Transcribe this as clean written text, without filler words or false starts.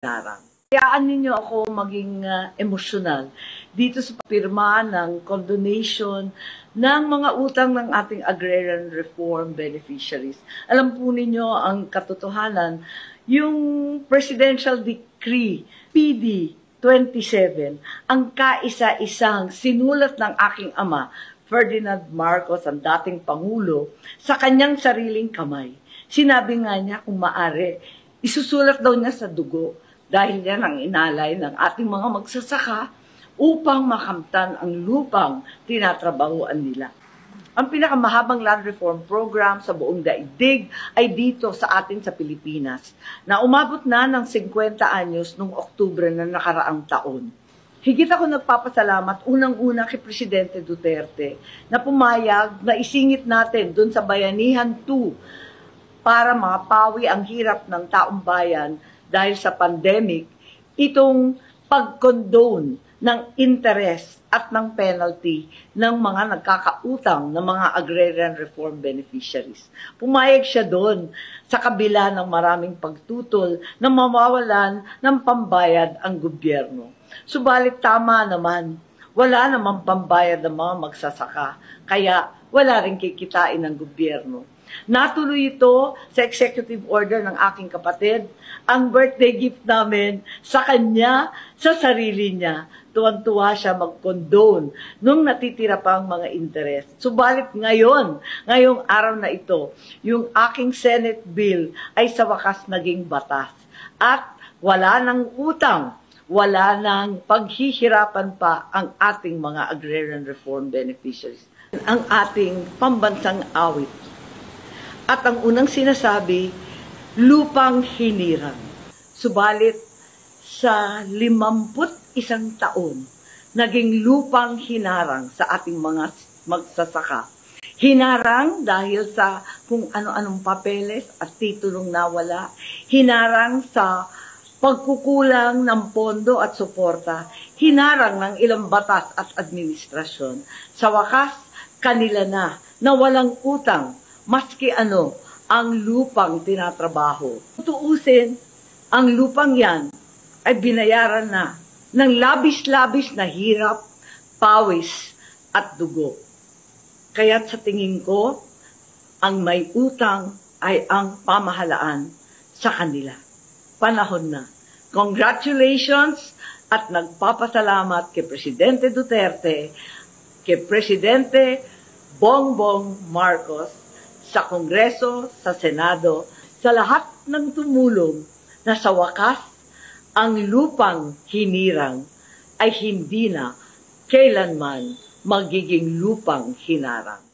Narang. Hayaan ninyo ako maging emosyonal dito sa pirma ng condonation ng mga utang ng ating agrarian reform beneficiaries. Alam po ninyo ang katotohanan, yung Presidential Decree PD 27, ang kaisa-isang sinulat ng aking ama, Ferdinand Marcos, ang dating Pangulo, sa kanyang sariling kamay. Sinabi nga niya kung maaari, isusulat daw niya sa dugo dahil yan ang inalay ng ating mga magsasaka upang makamtan ang lupang tinatrabahuan nila. Ang pinakamahabang land reform program sa buong daigdig ay dito sa atin sa Pilipinas, na umabot na ng 50 anyos noong Oktubre na nakaraang taon. Higit ako nagpapasalamat unang-una kay Presidente Duterte na pumayag na isingit natin doon sa Bayanihan 2 para mapawi ang hirap ng taong bayan dahil sa pandemic, itong pag-condone ng interest at ng penalty ng mga nagkakautang ng mga agrarian reform beneficiaries. Pumayag siya doon sa kabila ng maraming pagtutol na mawawalan ng pambayad ang gobyerno. Subalit tama naman, wala namang pambayad ng mga magsasaka, kaya wala rin kikitain ng gobyerno. Natuloy ito sa executive order ng aking kapatid, ang birthday gift namin sa kanya, sa sarili niya. Tuwan-tuwa siya mag-condone nung natitira pa ang mga interest. Subalit ngayong araw na ito, yung aking Senate bill ay sa wakas naging batas. At wala ng utang, wala ng paghihirapan pa ang ating mga agrarian reform beneficiaries. Ang ating pambansang awit. At ang unang sinasabi, lupang hinirang. Subalit sa 51 taon, naging lupang hinarang sa ating mga magsasaka. Hinarang dahil sa kung ano-anong papeles at titulong nawala. Hinarang sa pagkukulang ng pondo at suporta. Hinarang ng ilang batas at administrasyon. Sa wakas, kanila na walang utang, maski ano, ang lupang tinatrabaho. Tuusin, ang lupang yan ay binayaran na ng labis-labis na hirap, pawis at dugo. Kaya sa tingin ko, ang may utang ay ang pamahalaan sa kanila. Panahon na. Congratulations at nagpapasalamat kay Presidente Duterte, kay Presidente Bongbong Marcos, sa Kongreso, sa Senado, sa lahat ng tumulong na sa wakas, ang lupang hinirang ay hindi na kailanman magiging lupang hinarang.